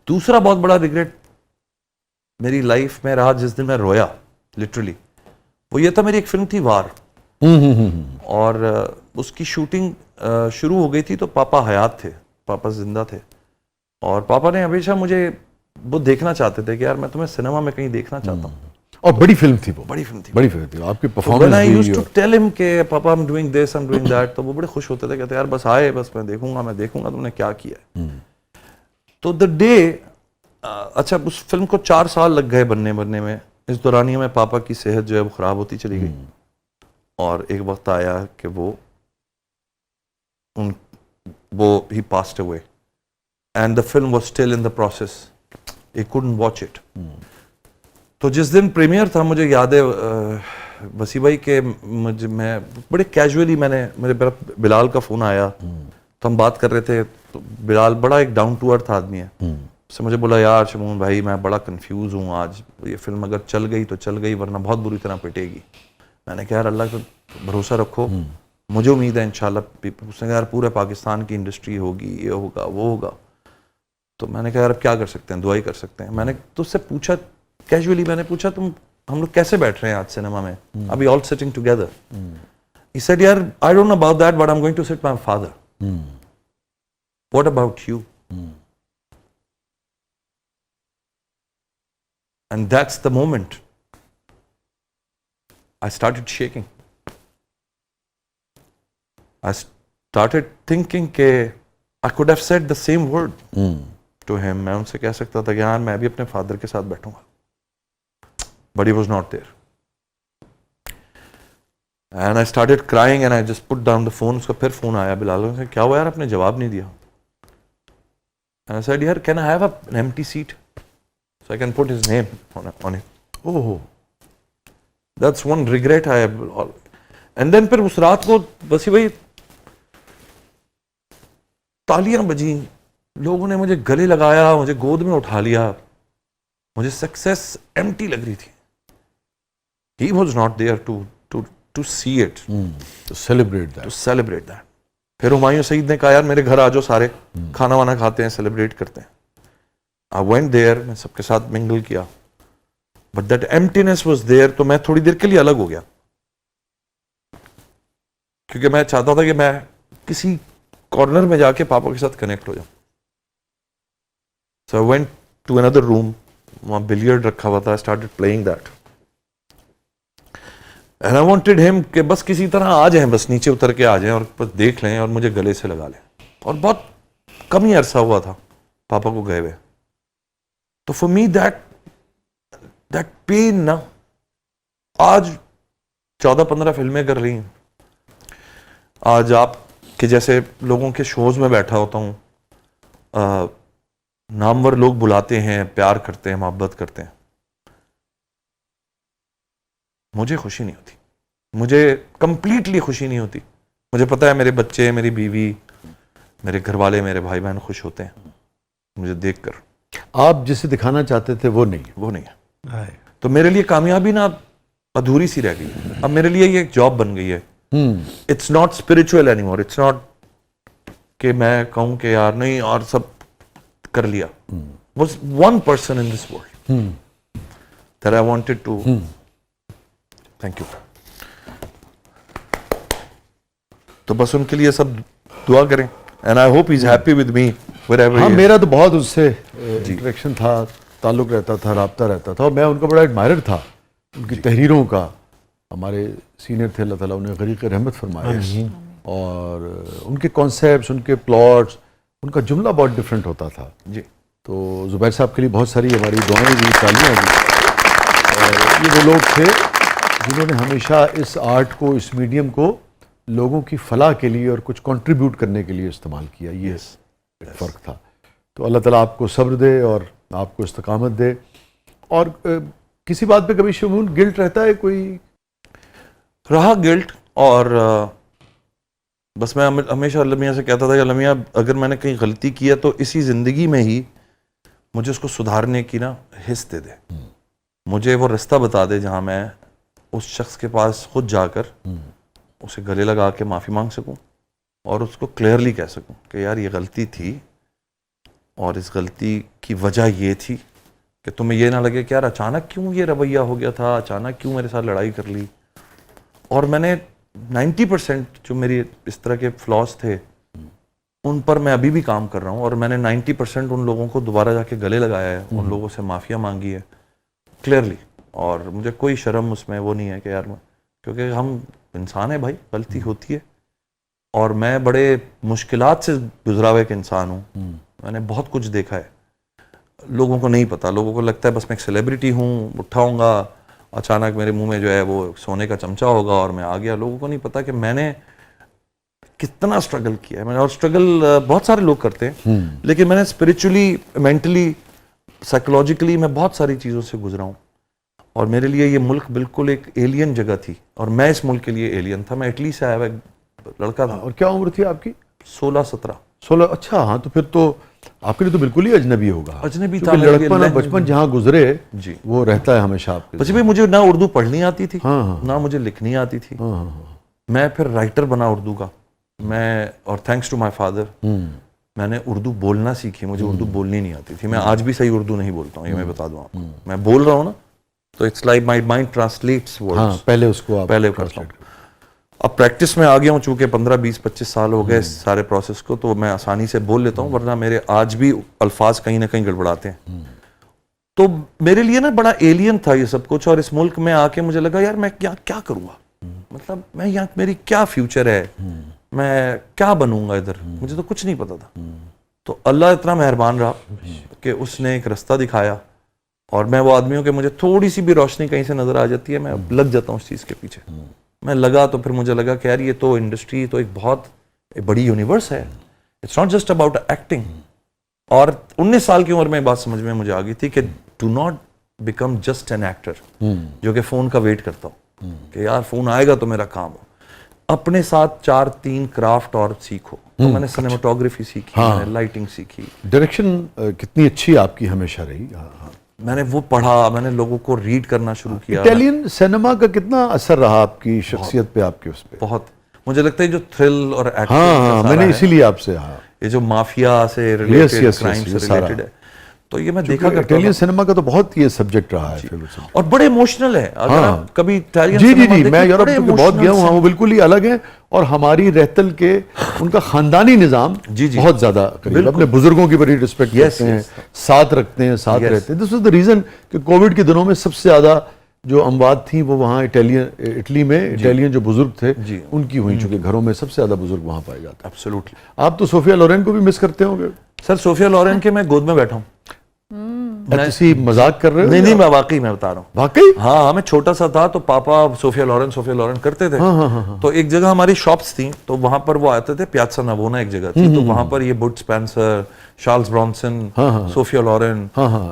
दूसरा बहुत बड़ा रिग्रेट मेरी लाइफ में रहा जिस दिन मैं रोया लिटरली, वो ये था, मेरी एक फिल्म थी वार, और उसकी शूटिंग शुरू हो गई थी तो पापा हयात थे, पापा जिंदा थे, और पापा ने हमेशा मुझे वो देखना चाहते थे कि यार मैं तुम्हें सिनेमा में कहीं देखना चाहता हूँ। और बड़ी फिल्म थी वो, बड़ी फिल्म थी, बड़ी फिल्म थी, आपकी व्हेन परफॉर्मेंस आई भी। यूज्ड टू टेल हिम के पापा I am doing this, I am doing that, तो वो बड़े खुश होते थे, कहते यार बस आए, बस मैं देखूंगा तुमने क्या किया है। तो द डे, अच्छा उस फिल्म को 4 साल लग गए बनने में। इस दौरानिया में पापा की सेहत जो है वो खराब होती चली गई, और एक वक्त आया कि वो he passed away and the film was still in the process, he couldn't watch it. तो जिस दिन प्रीमियर था, मुझे याद है वसी भाई के, मैं बड़े कैजुअली, मेरे बिलाल का फोन आया, तो हम बात कर रहे थे, तो बिलाल बड़ा एक डाउन टू अर्थ आदमी है, उससे मुझे बोला यार शमून भाई मैं बड़ा कंफ्यूज हूँ, आज ये फिल्म अगर चल गई तो चल गई, वरना बहुत बुरी तरह पिटेगी। मैंने कहा यार अल्लाह पर भरोसा रखो, मुझे उम्मीद है इंशाल्लाह। उसने कहा यार पूरे पाकिस्तान की इंडस्ट्री होगी, ये होगा वो होगा। तो मैंने कहा यार अब क्या कर सकते हैं, दुआ ही कर सकते हैं। मैंने तो उससे पूछा कैजुअली, मैंने पूछा हम लोग कैसे बैठ रहे हैं आज सिनेमा में, अभी all sitting together. He said यार I don't know about that but I am going to sit my father, what about you? And that's the moment I started shaking. I started thinking कि I could have said the same word to him. मैं उनसे कह सकता था कि यार मैं भी अपने फादर के साथ बैठूंगा, but he was not there. And I started crying and I just put down the phone. उसका फिर फोन आया बिलाल से, क्या हुआ यार आपने जवाब नहीं दिया? And I said यार can I have an empty seat? So I can put his name on it. Oh, that's one regret I have. And then फिर उस रात को बसी भाई तालियां बजी, लोगों ने मुझे गले लगाया, मुझे गोद में उठा लिया, मुझे सक्सेस एम्प्टी लग रही थी. He was not there to see it, to celebrate that. फिर हुमायूं सईद ने कहा यार मेरे घर आ जाओ सारे, खाना वाना खाते हैं, सेलिब्रेट करते हैं. I went there, मैं सबके साथ मिंगल किया, but that emptiness was there. तो मैं थोड़ी देर के लिए अलग हो गया, क्योंकि मैं चाहता था कि मैं किसी कॉर्नर में जाके पापा के साथ कनेक्ट हो जाऊं. So I went to another room, वहाँ बिलियर्ड रखा हुआ था, I started playing that. And I wanted him कि बस किसी तरह आ जाएं, बस नीचे उतर के आ जाएं और बस देख लें और मुझे गले से लगा लें. और बहुत कम ही अरसा हुआ था पापा को गए हुए. तो फॉर मी दैट पेन ना, आज 14-15 फिल्में कर रही हैं, आज आप के जैसे लोगों के शोज में बैठा होता हूँ, नामवर लोग बुलाते हैं, प्यार करते हैं, मोहब्बत करते हैं, मुझे खुशी नहीं होती, मुझे कंप्लीटली खुशी नहीं होती. मुझे पता है मेरे बच्चे, मेरी बीवी, मेरे घर वाले, मेरे भाई बहन खुश होते हैं मुझे देखकर. आप जिसे दिखाना चाहते थे वो नहीं है. तो मेरे लिए कामयाबी ना अधूरी सी रह गई. अब मेरे लिए ये एक जॉब बन गई है. It's not spiritual anymore. It's not कि मैं कहूं कि यार नहीं और सब कर लिया. was one person in this world that I wanted to thank you. तो बस उनके लिए सब दुआ करें and I hope he's happy with me wherever he is. मेरा तो बहुत उससे इंटरेक्शन था, ताल्लुक रहता था, राब्ता रहता था, और मैं उनका बड़ा एडमायरर था, उनकी तहरीरों का. हमारे सीनियर थे, अल्लाह ताला उन्हें गरीक़ रहमत फरमाए. और उनके कॉन्सेप्ट्स, उनके प्लॉट्स, उनका जुमला बहुत डिफरेंट होता था जी. तो ज़ुबैर साहब के लिए बहुत सारी हमारी दुआएं भी, तालियां भी. और ये वो लोग थे जिन्होंने हमेशा इस आर्ट को, इस मीडियम को लोगों की फलाह के लिए और कुछ कंट्रीब्यूट करने के लिए इस्तेमाल किया. ये फ़र्क था. तो अल्लाह ताला आपको सब्र दे और आपको इस्तकामत दे. और किसी बात पे कभी शमून गिल्ट रहता है? कोई रहा गिल्ट, और बस मैं हमेशा अल्लाह मियाँ से कहता था कि अल्लाह मियाँ अगर मैंने कहीं गलती की है तो इसी ज़िंदगी में ही मुझे उसको सुधारने की ना हिस्स दे दे. मुझे वो रास्ता बता दे जहाँ मैं उस शख्स के पास खुद जाकर उसे गले लगा के माफ़ी मांग सकूं और उसको क्लियरली कह सकूं कि यार ये गलती थी, और इस गलती की वजह ये थी कि तुम्हें ये ना लगे कि यार अचानक क्यों ये रवैया हो गया था, अचानक क्यों मेरे साथ लड़ाई कर ली। और मैंने 90% जो मेरी इस तरह के फ्लॉज थे उन पर मैं अभी भी काम कर रहा हूँ, और मैंने 90% उन लोगों को दोबारा जाके गले लगाया है, उन लोगों से माफ़िया मांगी है क्लियरली। और मुझे कोई शर्म उसमें वो नहीं है कि यार क्योंकि हम इंसान है भाई, गलती होती है। और मैं बड़े मुश्किलात से गुजरा हुआ एक इंसान हूँ, मैंने बहुत कुछ देखा है। लोगों को नहीं पता, लोगों को लगता है बस मैं एक सेलिब्रिटी हूँ, उठाऊंगा अचानक मेरे मुंह में जो है वो सोने का चमचा होगा और मैं आ गया। लोगों को नहीं पता कि मैंने कितना स्ट्रगल किया है। मैंने, और स्ट्रगल बहुत सारे लोग करते हैं, लेकिन मैंने स्पिरिचुअली, मेंटली, साइकोलॉजिकली मैं बहुत सारी चीज़ों से गुजरा हूँ। और मेरे लिए ये मुल्क बिल्कुल एक एलियन जगह थी, और मैं इस मुल्क के लिए एलियन था। मैं इटली से आया हुआ एक लड़का था। और क्या उम्र थी आपकी? 16-17। 16। अच्छा, हाँ, तो फिर तो आपके लिए तो बिल्कुल ही अजनबी होगा। अजनबी था क्योंकि मेरे लिए, लड़कपन और बचपन जहाँ गुजरे जी, वो रहता है हमेशा आपके बच्चे भाई। मुझे ना उर्दू पढ़नी आती थी, हाँ। ना मुझे लिखनी आती थी। हाँ। मैं फिर राइटर बना उर्दू का। मैं, और थैंक्स टू माय फादर, मैंने उर्दू बोलना सीखी। मुझे उर्दू बोलनी नहीं आती थी। मैं आज भी सही उर्दू नहीं बोलता हूँ, ये मैं बता दूं आपको। मैं बोल रहा हूँ ना, तो it's like my mind translates words. हाँ, पहले उसको आप पहले करता हूँ। अब प्रैक्टिस में आ गया हूँ, चूंकि 15-20-25 साल हो गए इस सारे प्रोसेस को, तो मैं आसानी से बोल लेता हूँ, वरना मेरे आज भी अल्फाज कहीं ना कहीं गड़बड़ाते हैं। तो मेरे लिए ना बड़ा एलियन था ये सब कुछ। और इस मुल्क में आके मुझे लगा यार मैं क्या करूँगा, मतलब मैं यहाँ, मेरी क्या फ्यूचर है, मैं क्या बनूंगा इधर, मुझे तो कुछ नहीं पता था। तो अल्लाह इतना मेहरबान रहा कि उसने एक रास्ता दिखाया। और मैं वो आदमी हूँ कि मुझे थोड़ी सी भी रोशनी कहीं से नजर आ जाती है, मैं लग जाता हूँ उस चीज़ के पीछे। मैं लगा तो फिर मुझे लगा कि यार ये तो इंडस्ट्री तो एक बहुत बड़ी यूनिवर्स है, it's not just about acting. और 19 साल की उम्र में बात समझ में मुझे आ गई थी कि do not become just an actor जो कि फ़ोन का वेट करता हूँ कि यार फ़ोन आएगा तो मेरा काम हो। अपने साथ 4-3 क्राफ्ट और सीखो। तो मैंने सिनेमाटोग्राफी सीखी, मैंने लाइटिंग सीखी। डायरेक्शन कितनी अच्छी आपकी हमेशा रही। हाँ। मैंने वो पढ़ा, मैंने लोगों को रीड करना शुरू किया। इटालियन सिनेमा का कितना असर रहा आपकी शख्सियत पे, आपके उस पे? बहुत। मुझे लगता है जो थ्रिल और एक्टिंग, हाँ, मैंने इसीलिए आपसे, हाँ, ये जो माफिया से रिलेटेड, क्राइम ये से सारा रिलेटेड है, तो ये मैं देखा करता इटालियन सिनेमा का तो बहुत ये सब्जेक्ट रहा है फेवरेट सब्जेक्ट। और बड़े इमोशनल है। अगर आप कभी इटालियन जी, सिनेमा मैं देखिए, यूरोप बड़े में बहुत गया हूँ। हाँ, वो बिल्कुल ही अलग है। और हमारी रहतल के उनका खानदानी निज़ाम बहुत ज्यादा करीब, अपने बुजुर्गों की बड़ी रिस्पेक्ट करते हैं, साथ रखते हैं, साथ रहते हैं। दिस वाज द रीजन कि कोविड के दिनों में सबसे ज्यादा जो अमवात थी वो वहाँ इटली में इटालियन जो बुजुर्ग थे उनकी हुई, चूंकि घरों में सबसे ज्यादा बुजुर्ग वहाँ पाए जाते हैं। एब्सोल्युटली। आप तो सोफिया लोरेन को भी मिस करते होंगे? सर, सोफिया लोरेन के मैं गोद में बैठा हूँ। किसी मजाक कर रहे हो? नहीं, मैं वाकई मैं बता रहा हूँ। वाकई? हाँ, मैं छोटा सा था तो पापा सोफिया लोरेन करते थे। तो एक जगह हमारी शॉप्स थी, तो वहां पर वो आते थे, पियाज़ा नवोना एक जगह थी, तो वहां पर ये बुड स्पेंसर, चार्ल्स ब्रॉन्सन, सोफिया लोरेन,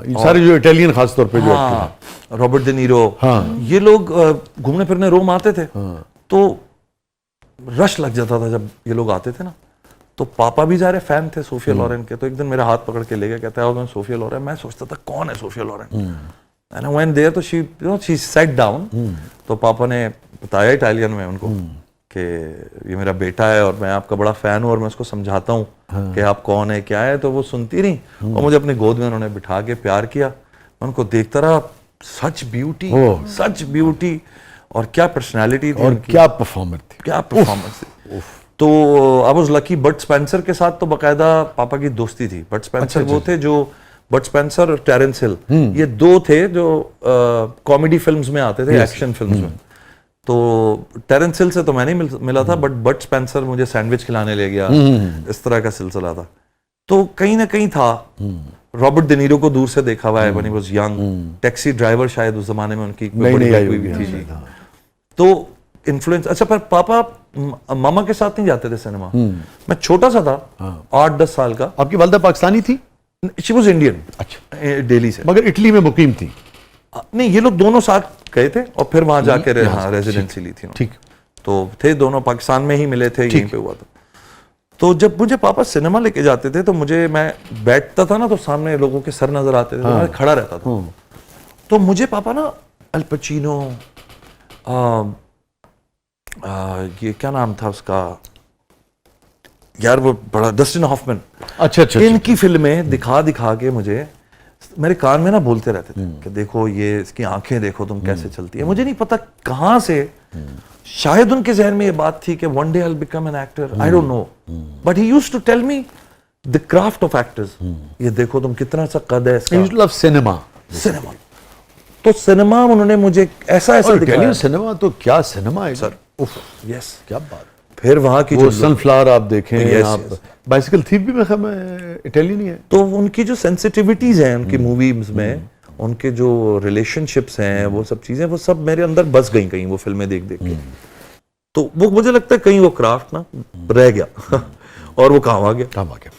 ये सारे जो इटालियन खासतौर पे जो रॉबर्ट डी नीरो, ये लोग घूमने फिरने रोम आते थे। तो रश लग जाता था जब ये लोग आते थे ना। तो पापा भी जा रहे फैन थे सोफिया लोरेन के। तो एक दिन मेरा हाथ पकड़ के ले गया, कहता है सोफिया लोरेन। मैं सोचता था कौन है Sophia Loren. And I went there, तो शी सेट डाउन। तो पापा ने बताया इटालियन में उनको कि ये मेरा बेटा है और मैं आपका बड़ा फैन हूँ और मैं उसको समझाता हूँ कि आप कौन है, क्या है। तो वो सुनती नहीं और मुझे अपने गोद में उन्होंने बिठा के प्यार किया। मैं उनको देखता रहा, सच ब्यूटी और क्या पर्सनैलिटी थी, और क्या परफॉर्मर थी, क्या परफॉर्मेंस थी। तो I was lucky. But Spencer के साथ तो बाकायदा पापा की दोस्ती थी। बट स्पेंसर वो थे जो, बट स्पेंसर और टेरेंस हिल, ये दो थे जो कॉमेडी फिल्म्स में आते थे, एक्शन फिल्म्स में। तो टेरेंस हिल से तो मैं नहीं मिला था, बट स्पेंसर मुझे सैंडविच खिलाने ले गया, इस तरह का सिलसिला था। तो कहीं ना कहीं था। रॉबर्ट डी नीरो को दूर से देखा हुआ है when he was young. Taxi driver शायद उस जमाने में उनकी बड़ी हुई भी थी। तो इन्फ्लुएंस। अच्छा, पर पापा मामा के साथ नहीं जाते थे सिनेमा। मैं छोटा सा था, 8-10 साल का। आपकी वालिदा पाकिस्तानी थी? She was Indian. अच्छा, दिल्ली से, मगर इटली में मुकीम थी? नहीं, ये लोग दोनों साथ गए थे और फिर वहां जाके रेजिडेंसी ली थी। ठीक। तो थे दोनों, पाकिस्तान में ही मिले थे, यहीं पे हुआ था। तो जब मुझे पापा सिनेमा लेके जाते थे तो मैं बैठता था ना, तो सामने लोगों के सर नजर आते थे, तो मैं खड़ा रहता था। तो मुझे पापा ना अल पचिनो, ये क्या नाम था उसका, यार वो बड़ा डस्टिन हॉफमैन, अच्छा अच्छा इनकी फिल्में दिखा दिखा के मुझे मेरे कान में ना बोलते रहते थे कि देखो ये इसकी आंखें देखो तुम कैसे चलती है। मुझे नहीं पता कहां से, शायद उनके जहन में ये बात थी कि one day I will become an actor, I don't know, but he used to tell me the craft of actors. ये देखो तुम कितना सा कद है इसका, लव सिनेमा। सिनेमा। तो सिनेमा उन्होंने मुझे ऐसा ऐसा दिखाया इटालियन सिनेमा तो क्या सिनेमा है सर। उफ, यस, क्या बात। फिर वहां की वो जो सनफ्लावर आप देखें, Yes, आप yes. बाइसिकल थीफ भी मेरे ख्याल में इटालियन ही है। तो उनकी जो सेंसिटिविटीज हैं उनकी मूवीज में, उनके जो रिलेशनशिप्स हैं, वो सब चीजें वो सब मेरे अंदर बस गई कहीं वो फिल्में देख देख के। तो वो मुझे लगता है कहीं वो क्राफ्ट ना रह गया और वो काम आ गया। काम आ गया।